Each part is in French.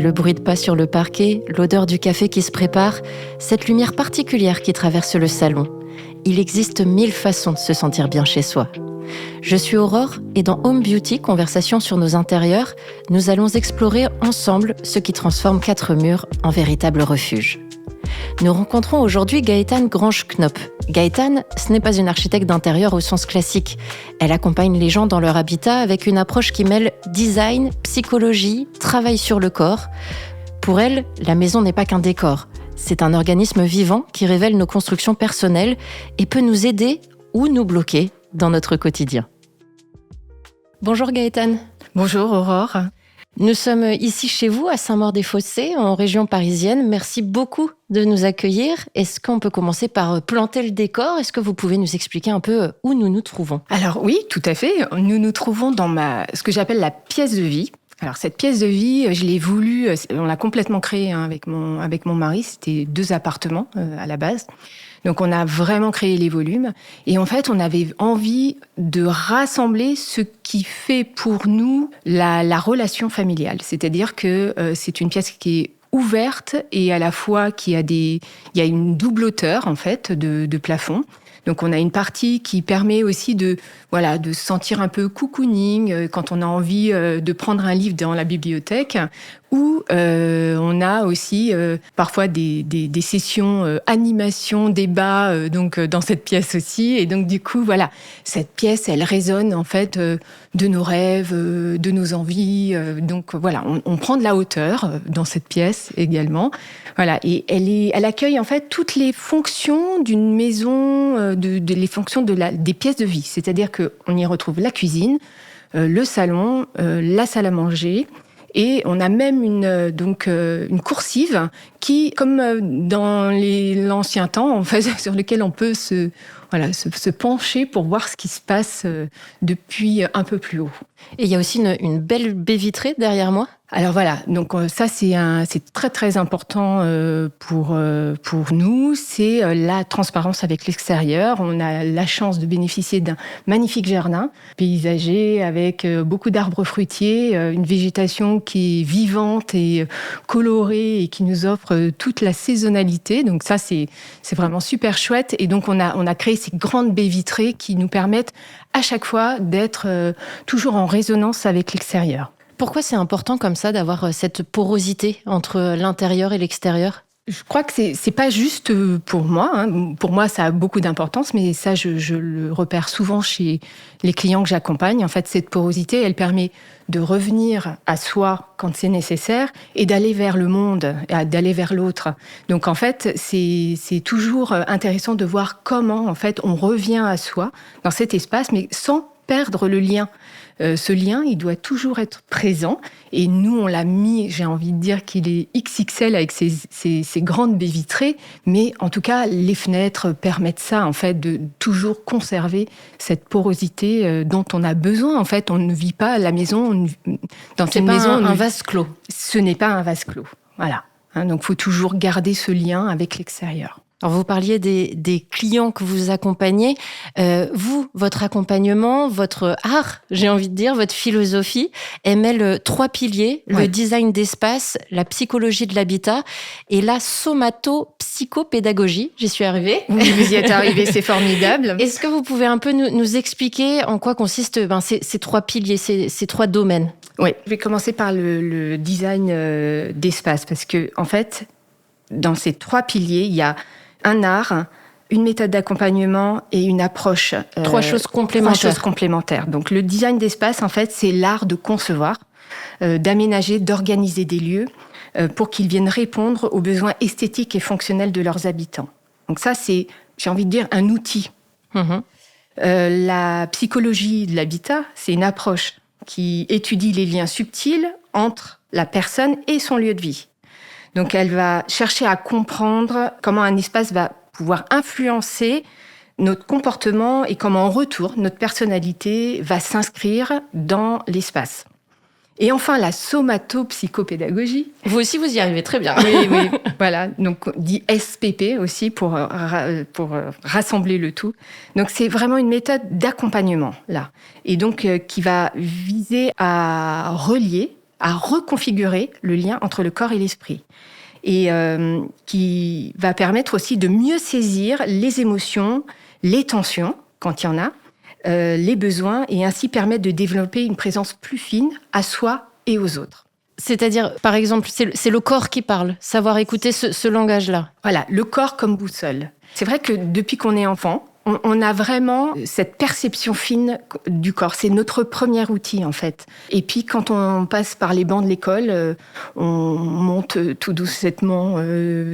Le bruit de pas sur le parquet, l'odeur du café qui se prépare, cette lumière particulière qui traverse le salon. Il existe 1000 façons de se sentir bien chez soi. Je suis Aurore et dans Home Beauty, conversation sur nos intérieurs, nous allons explorer ensemble ce qui transforme 4 murs en véritable refuge. Nous rencontrons aujourd'hui Gaëtane Grange-Knopp. Gaëtane, ce n'est pas une architecte d'intérieur au sens classique. Elle accompagne les gens dans leur habitat avec une approche qui mêle design, psychologie, travail sur le corps. Pour elle, la maison n'est pas qu'un décor. C'est un organisme vivant qui révèle nos constructions personnelles et peut nous aider ou nous bloquer dans notre quotidien. Bonjour Gaëtane. Bonjour Aurore. Nous sommes ici chez vous, à Saint-Maur-des-Fossés, en région parisienne. Merci beaucoup de nous accueillir. Est-ce qu'on peut commencer par planter le décor ? Est-ce que vous pouvez nous expliquer un peu où nous nous trouvons ? Alors oui, tout à fait. Nous nous trouvons dans ce que j'appelle la pièce de vie. Alors cette pièce de vie, je l'ai voulu, on l'a complètement créée avec mon mari. C'était 2 appartements à la base. Donc on a vraiment créé les volumes. Et en fait, on avait envie de rassembler ce qui fait pour nous la relation familiale. C'est-à-dire que c'est une pièce qui est ouverte et à la fois il y a une double hauteur en fait de plafond. Donc on a une partie qui permet aussi de se sentir un peu cocooning quand on a envie de prendre un livre dans la bibliothèque, ou on a aussi parfois des sessions animation, débat dans cette pièce aussi. Et donc du coup voilà, cette pièce elle résonne en fait de nos rêves, de nos envies. Donc voilà, on prend de la hauteur dans cette pièce également. Voilà, et elle accueille en fait toutes les fonctions d'une maison, les fonctions des pièces de vie. C'est-à-dire qu'on y retrouve la cuisine, le salon, la salle à manger, et on a même une coursive qui, comme dans l'ancien temps, en fait, sur lequel on peut se pencher pour voir ce qui se passe depuis un peu plus haut. Et il y a aussi une belle baie vitrée derrière moi. Alors voilà, donc ça c'est très très important pour nous, c'est la transparence avec l'extérieur. On a la chance de bénéficier d'un magnifique jardin paysager avec beaucoup d'arbres fruitiers, une végétation qui est vivante et colorée et qui nous offre toute la saisonnalité. Donc ça c'est vraiment super chouette. Et donc on a créé ces grandes baies vitrées qui nous permettent à chaque fois d'être toujours en résonance avec l'extérieur. Pourquoi c'est important comme ça d'avoir cette porosité entre l'intérieur et l'extérieur ? Je crois que c'est pas juste pour moi. Hein. Pour moi, ça a beaucoup d'importance, mais ça, je le repère souvent chez les clients que j'accompagne. En fait, cette porosité, elle permet de revenir à soi quand c'est nécessaire et d'aller vers le monde, d'aller vers l'autre. Donc, en fait, c'est toujours intéressant de voir comment, en fait, on revient à soi dans cet espace, mais sans perdre le lien. Ce lien, il doit toujours être présent. Et nous, on l'a mis, j'ai envie de dire qu'il est XXL avec ces grandes baies vitrées. Mais en tout cas, les fenêtres permettent ça, en fait, de toujours conserver cette porosité dont on a besoin. En fait, on ne vit pas à la maison. Dans c'est une pas maison, un vase clos. Ce n'est pas un vase clos. Voilà. Donc, il faut toujours garder ce lien avec l'extérieur. Alors, vous parliez des clients que vous accompagnez. Vous, votre accompagnement, votre art, j'ai envie de dire, votre philosophie, elle mêle 3 piliers, le design d'espace, la psychologie de l'habitat et la somato-psychopédagogie. J'y suis arrivée. Oui, vous y êtes arrivée, c'est formidable. Est-ce que vous pouvez un peu nous expliquer en quoi consistent ces 3 piliers, ces 3 domaines ? Oui, je vais commencer par le design d'espace parce que, en fait, dans ces 3 piliers, il y a un art, une méthode d'accompagnement et une approche. 3 choses complémentaires. 3 choses complémentaires. Donc, le design d'espace, en fait, c'est l'art de concevoir, d'aménager, d'organiser des lieux pour qu'ils viennent répondre aux besoins esthétiques et fonctionnels de leurs habitants. Donc ça, c'est, j'ai envie de dire, un outil. La psychologie de l'habitat, c'est une approche qui étudie les liens subtils entre la personne et son lieu de vie. Donc, elle va chercher à comprendre comment un espace va pouvoir influencer notre comportement et comment, en retour, notre personnalité va s'inscrire dans l'espace. Et enfin, la somato-psychopédagogie. Vous aussi, vous y arrivez très bien. Oui, voilà. Donc, on dit SPP aussi pour rassembler le tout. Donc, c'est vraiment une méthode d'accompagnement, là. Et donc, qui va viser à relier à reconfigurer le lien entre le corps et l'esprit. Et qui va permettre aussi de mieux saisir les émotions, les tensions, quand il y en a, les besoins, et ainsi permettre de développer une présence plus fine à soi et aux autres. C'est-à-dire, par exemple, c'est le corps qui parle, savoir écouter ce langage-là. Voilà, le corps comme boussole. C'est vrai que depuis qu'on est enfant, on a vraiment cette perception fine du corps. C'est notre premier outil, en fait. Et puis, quand on passe par les bancs de l'école, on monte tout doucement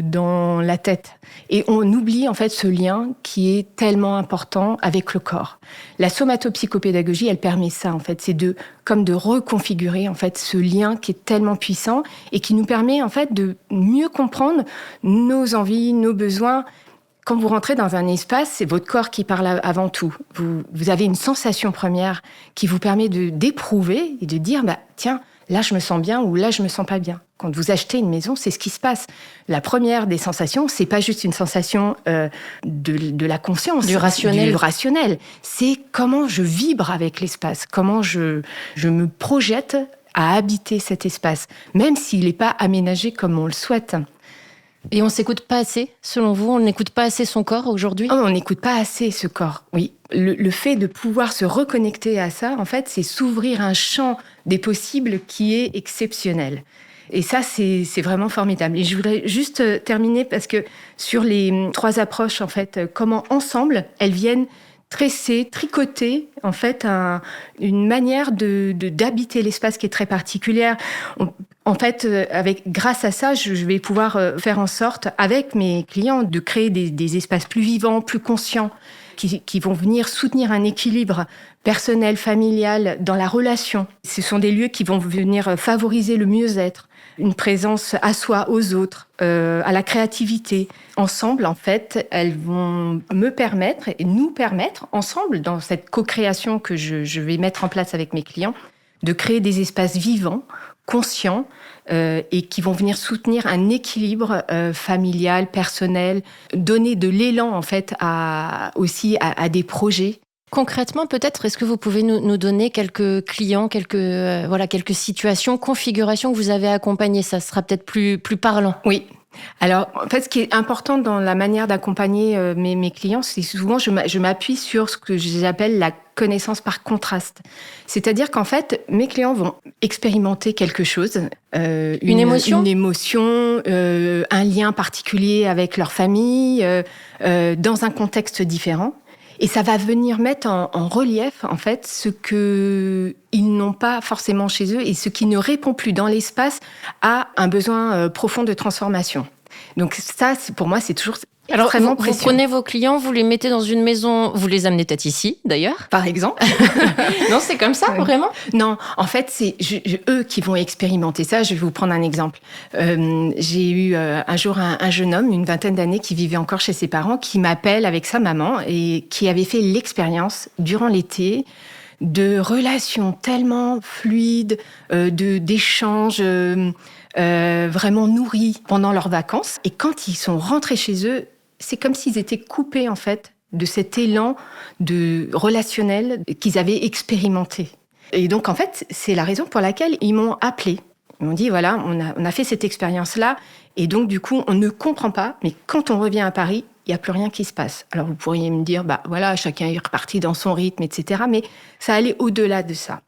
dans la tête. Et on oublie, en fait, ce lien qui est tellement important avec le corps. La somatopsychopédagogie, elle permet ça, en fait. C'est comme de reconfigurer, en fait, ce lien qui est tellement puissant et qui nous permet, en fait, de mieux comprendre nos envies, nos besoins. Quand vous rentrez dans un espace, c'est votre corps qui parle avant tout. Vous avez une sensation première qui vous permet d'éprouver et de dire tiens, là je me sens bien ou là je me sens pas bien. Quand vous achetez une maison, c'est ce qui se passe. La première des sensations, c'est pas juste une sensation de la conscience, du rationnel. C'est comment je vibre avec l'espace, comment je me projette à habiter cet espace, même s'il n'est pas aménagé comme on le souhaite. Et on s'écoute pas assez, selon vous? On n'écoute pas assez son corps aujourd'hui? On n'écoute pas assez ce corps, oui. Le fait de pouvoir se reconnecter à ça, en fait, c'est s'ouvrir un champ des possibles qui est exceptionnel. Et ça, c'est vraiment formidable. Et je voudrais juste terminer parce que sur les 3 approches, en fait, comment ensemble, elles viennent tresser, tricoter, en fait, une manière d'habiter l'espace qui est très particulière. En fait, grâce à ça, je vais pouvoir faire en sorte, avec mes clients, de créer des espaces plus vivants, plus conscients, qui vont venir soutenir un équilibre personnel, familial, dans la relation. Ce sont des lieux qui vont venir favoriser le mieux-être, une présence à soi, aux autres, à la créativité. Ensemble, en fait, elles vont me permettre et nous permettre, ensemble, dans cette co-création que je vais mettre en place avec mes clients, de créer des espaces vivants, conscients, et qui vont venir soutenir un équilibre familial, personnel, donner de l'élan, en fait, aussi à des projets. Concrètement, peut-être, est-ce que vous pouvez nous donner quelques clients, quelques situations, configurations que vous avez accompagnées? Ça sera peut-être plus parlant. Oui. Alors, en fait, ce qui est important dans la manière d'accompagner mes clients, c'est souvent je m'appuie sur ce que j'appelle la connaissance par contraste. C'est-à-dire qu'en fait, mes clients vont expérimenter quelque chose, une émotion, un lien particulier avec leur famille, dans un contexte différent. Et ça va venir mettre en relief, en fait, ce qu'ils n'ont pas forcément chez eux et ce qui ne répond plus dans l'espace à un besoin profond de transformation. Donc ça, pour moi, c'est toujours extrêmement précieux. Vous prenez vos clients, vous les mettez dans une maison, vous les amenez peut-être ici, d'ailleurs. Par exemple. Non, c'est comme ça, vraiment? Non, en fait, c'est eux qui vont expérimenter ça. Je vais vous prendre un exemple. J'ai eu un jour un jeune homme, une vingtaine d'années, qui vivait encore chez ses parents, qui m'appelle avec sa maman et qui avait fait l'expérience, durant l'été, de relations tellement fluides, d'échanges vraiment nourris pendant leurs vacances. Et quand ils sont rentrés chez eux, c'est comme s'ils étaient coupés, en fait, de cet élan de relationnel qu'ils avaient expérimenté. Et donc, en fait, c'est la raison pour laquelle ils m'ont appelée. Ils m'ont dit, voilà, on a fait cette expérience-là, et donc, du coup, on ne comprend pas, mais quand on revient à Paris, il n'y a plus rien qui se passe. Alors, vous pourriez me dire, voilà, chacun est reparti dans son rythme, etc. Mais ça allait au-delà de ça.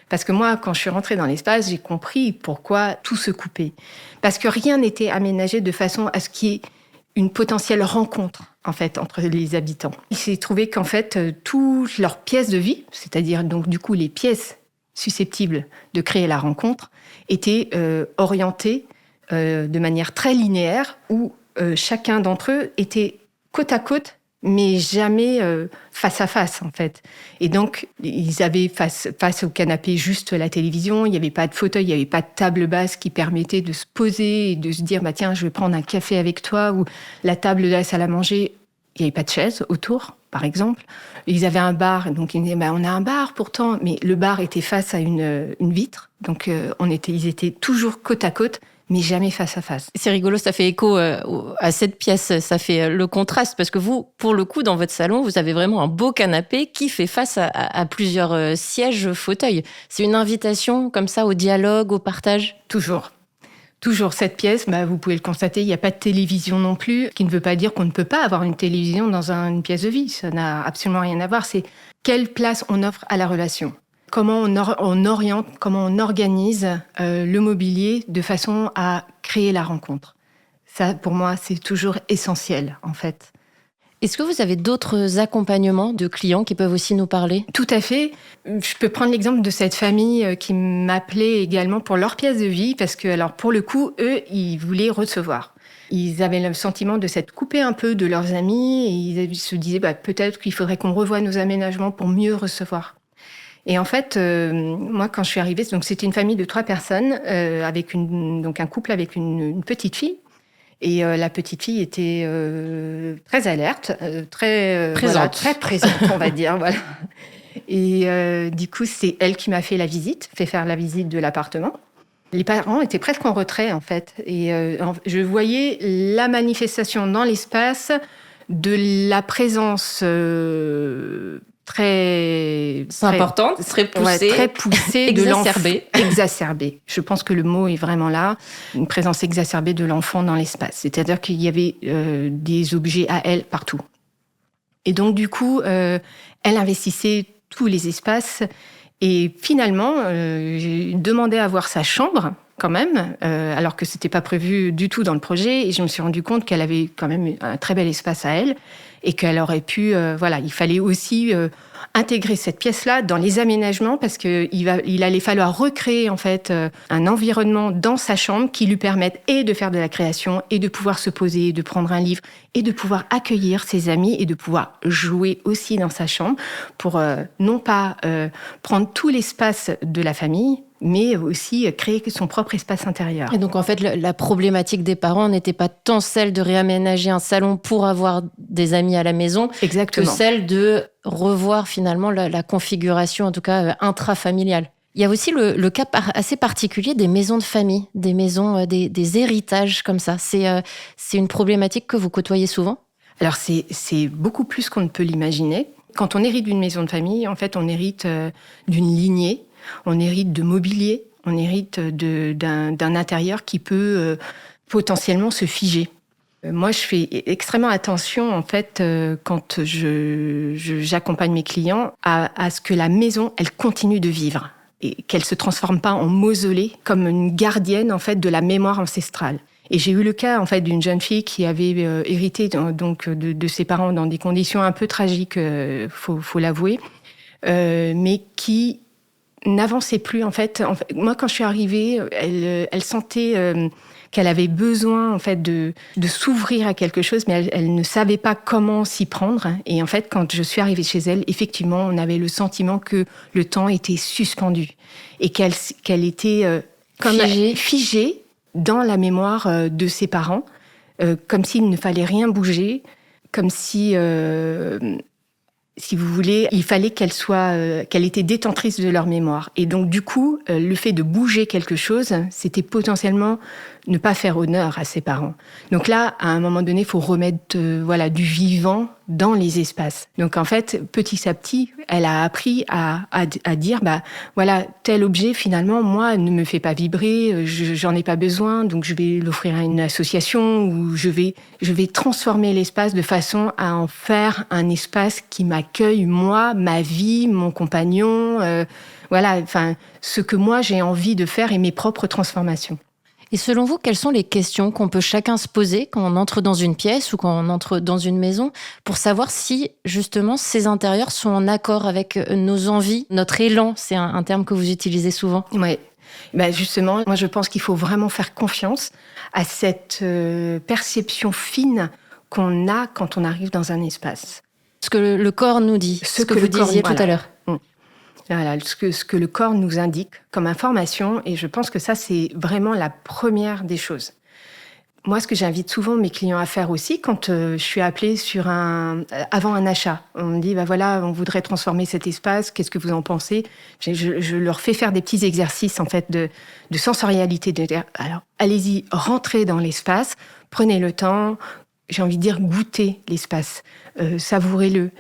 Parce que moi, quand je suis rentrée dans l'espace, j'ai compris pourquoi tout se coupait. Parce que rien n'était aménagé de façon à ce qu'il y ait une potentielle rencontre, en fait, entre les habitants. Il s'est trouvé qu'en fait, toutes leurs pièces de vie, c'est-à-dire donc du coup les pièces susceptibles de créer la rencontre, étaient orientées de manière très linéaire, où chacun d'entre eux était côte à côte, mais jamais face à face, en fait. Et donc, ils avaient face au canapé juste la télévision, il n'y avait pas de fauteuil, il n'y avait pas de table basse qui permettait de se poser et de se dire, tiens, je vais prendre un café avec toi, ou la table de la salle à manger, il n'y avait pas de chaise autour, par exemple. Ils avaient un bar, donc ils disaient, on a un bar pourtant, mais le bar était face à une vitre, donc ils étaient toujours côte à côte, mais jamais face à face. C'est rigolo, ça fait écho à cette pièce, ça fait le contraste, parce que vous, pour le coup, dans votre salon, vous avez vraiment un beau canapé qui fait face à plusieurs sièges, fauteuils. C'est une invitation comme ça au dialogue, au partage? Toujours cette pièce, vous pouvez le constater, il n'y a pas de télévision non plus, ce qui ne veut pas dire qu'on ne peut pas avoir une télévision dans une pièce de vie. Ça n'a absolument rien à voir. C'est quelle place on offre à la relation. Comment on oriente, comment on organise le mobilier de façon à créer la rencontre. Ça, pour moi, c'est toujours essentiel, en fait. Est-ce que vous avez d'autres accompagnements de clients qui peuvent aussi nous parler? Tout à fait. Je peux prendre l'exemple de cette famille qui m'appelait également pour leur pièce de vie, parce que, alors, pour le coup, eux, ils voulaient recevoir. Ils avaient le sentiment de s'être coupés un peu de leurs amis, et ils se disaient peut-être qu'il faudrait qu'on revoie nos aménagements pour mieux recevoir. Et en fait, moi, quand je suis arrivée, donc c'était une famille de 3 personnes, avec donc un couple avec une petite fille. Et la petite fille était très alerte, très présente. Voilà, très présente, on va dire. Voilà. Et du coup, c'est elle qui m'a fait faire la visite de l'appartement. Les parents étaient presque en retrait, en fait. Et je voyais la manifestation dans l'espace de la présence très importante, très poussée, de l'enfant. Exacerbée. Je pense que le mot est vraiment là. Une présence exacerbée de l'enfant dans l'espace. C'est-à-dire qu'il y avait des objets à elle partout. Et donc, du coup, elle investissait tous les espaces. Et finalement, j'ai demandé à voir sa chambre, quand même, alors que c'était pas prévu du tout dans le projet. Et je me suis rendu compte qu'elle avait quand même un très bel espace à elle. Et qu'elle aurait pu, il fallait aussi intégrer cette pièce-là dans les aménagements, parce qu'il allait falloir recréer en fait un environnement dans sa chambre qui lui permette et de faire de la création, et de pouvoir se poser, de prendre un livre, et de pouvoir accueillir ses amis, et de pouvoir jouer aussi dans sa chambre, pour non pas prendre tout l'espace de la famille, mais aussi créer son propre espace intérieur. Et donc, en fait, la problématique des parents n'était pas tant celle de réaménager un salon pour avoir des amis à la maison, Exactement, que celle de revoir finalement la configuration, en tout cas intrafamiliale. Il y a aussi le cas assez particulier des maisons de famille, des maisons, des héritages comme ça. C'est une problématique que vous côtoyez souvent? Alors, c'est beaucoup plus qu'on ne peut l'imaginer. Quand on hérite d'une maison de famille, en fait, on hérite d'une lignée. On hérite de mobilier, on hérite d'un intérieur qui peut potentiellement se figer. Moi, je fais extrêmement attention, en fait, quand j'accompagne mes clients, à ce que la maison, elle continue de vivre et qu'elle se transforme pas en mausolée, comme une gardienne, en fait, de la mémoire ancestrale. Et j'ai eu le cas, en fait, d'une jeune fille qui avait hérité donc de ses parents dans des conditions un peu tragiques, faut l'avouer, mais qui n'avançait plus, en fait. Moi, quand je suis arrivée, elle sentait qu'elle avait besoin, en fait, de s'ouvrir à quelque chose, mais elle ne savait pas comment s'y prendre. Et en fait, quand je suis arrivée chez elle, effectivement, on avait le sentiment que le temps était suspendu et qu'elle était figée dans la mémoire de ses parents, comme s'il ne fallait rien bouger, comme si vous voulez, il fallait qu'elle était détentrice de leur mémoire. Et donc, du coup, le fait de bouger quelque chose, c'était potentiellement ne pas faire honneur à ses parents. Donc là, à un moment donné, il faut remettre du vivant dans les espaces. Donc en fait, petit à petit, elle a appris à dire, tel objet, finalement, moi, ne me fait pas vibrer, j'en ai pas besoin, donc je vais l'offrir à une association, ou je vais transformer l'espace de façon à en faire un espace qui m'accueille, moi, ma vie, mon compagnon, ce que moi j'ai envie de faire et mes propres transformations. Et selon vous, quelles sont les questions qu'on peut chacun se poser quand on entre dans une pièce ou quand on entre dans une maison pour savoir si, justement, ces intérieurs sont en accord avec nos envies, notre élan? C'est un terme que vous utilisez souvent. Oui. Justement, moi, je pense qu'il faut vraiment faire confiance à cette perception fine qu'on a quand on arrive dans un espace. Ce que le corps nous dit, ce que vous disiez tout à l'heure. Voilà, ce que le corps nous indique comme information, et je pense que ça, c'est vraiment la première des choses. Moi, ce que j'invite souvent mes clients à faire aussi, quand je suis appelée avant un achat, on me dit, voilà, on voudrait transformer cet espace, qu'est-ce que vous en pensez ? Je leur fais faire des petits exercices en fait de sensorialité. Alors, allez-y, rentrez dans l'espace, prenez le temps, j'ai envie de dire, goûtez l'espace, savourez-le.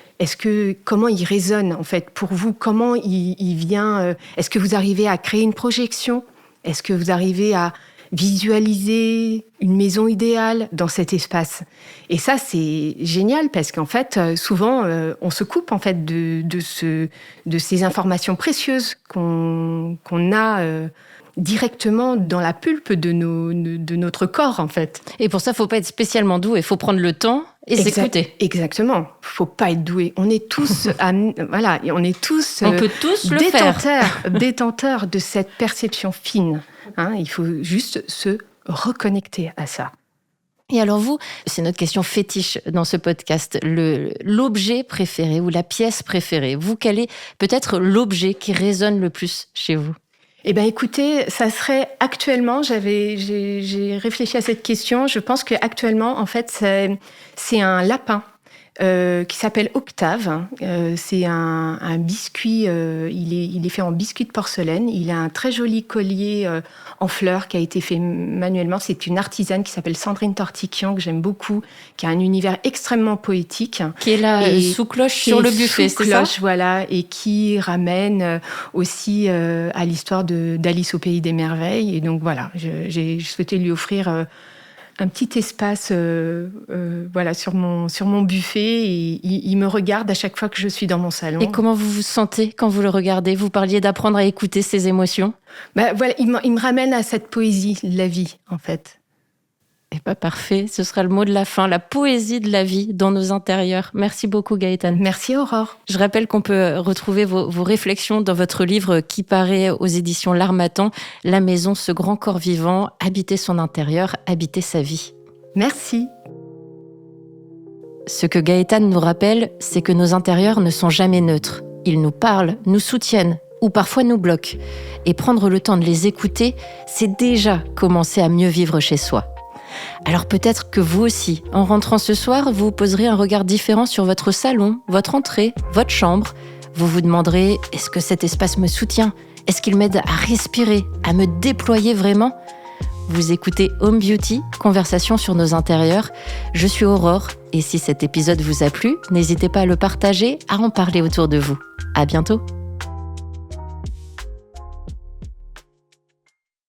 Comment il résonne en fait pour vous ? Comment il vient ? Est-ce que vous arrivez à créer une projection ? Est-ce que vous arrivez à visualiser une maison idéale dans cet espace? Et ça, c'est génial parce qu'en fait, souvent, on se coupe en fait de ces informations précieuses qu'on a directement dans la pulpe de notre corps, en fait. Et pour ça, il ne faut pas être spécialement doué, il faut prendre le temps et s'écouter. Exactement. Il ne faut pas être doué. On est tous, on peut tous le faire. Détenteurs de cette perception fine. Il faut juste se reconnecter à ça. Et alors vous, c'est notre question fétiche dans ce podcast, l'objet préféré ou la pièce préférée. Vous, quel est peut-être l'objet qui résonne le plus chez vous ? Eh bien, écoutez, ça serait actuellement, j'ai réfléchi à cette question, je pense qu'actuellement, en fait, c'est un lapin qui s'appelle Octave. C'est un biscuit, il est fait en biscuit de porcelaine. Il a un très joli collier en fleurs qui a été fait manuellement. C'est une artisane qui s'appelle Sandrine Tortiquian, que j'aime beaucoup, qui a un univers extrêmement poétique. Qui est là, sous cloche sur le buffet, c'est ça ? Voilà, et qui ramène aussi à l'histoire d'Alice au Pays des Merveilles. Et donc voilà, j'ai souhaité lui offrir un petit espace sur mon buffet, et il me regarde à chaque fois que je suis dans mon salon. Et comment vous vous sentez quand vous le regardez ? Vous parliez d'apprendre à écouter ses émotions. Il me ramène à cette poésie de la vie, en fait. Et parfait, ce sera le mot de la fin, la poésie de la vie dans nos intérieurs. Merci beaucoup Gaëtane. Merci Aurore. Je rappelle qu'on peut retrouver vos réflexions dans votre livre qui paraît aux éditions L'Harmattan, La maison, ce grand corps vivant, habiter son intérieur, habiter sa vie. Merci. Ce que Gaëtane nous rappelle, c'est que nos intérieurs ne sont jamais neutres. Ils nous parlent, nous soutiennent ou parfois nous bloquent. Et prendre le temps de les écouter, c'est déjà commencer à mieux vivre chez soi. Alors peut-être que vous aussi, en rentrant ce soir, vous poserez un regard différent sur votre salon, votre entrée, votre chambre. Vous vous demanderez, est-ce que cet espace me soutient ? Est-ce qu'il m'aide à respirer, à me déployer vraiment ? Vous écoutez Home Beauty, conversation sur nos intérieurs. Je suis Aurore, et si cet épisode vous a plu, n'hésitez pas à le partager, à en parler autour de vous. À bientôt.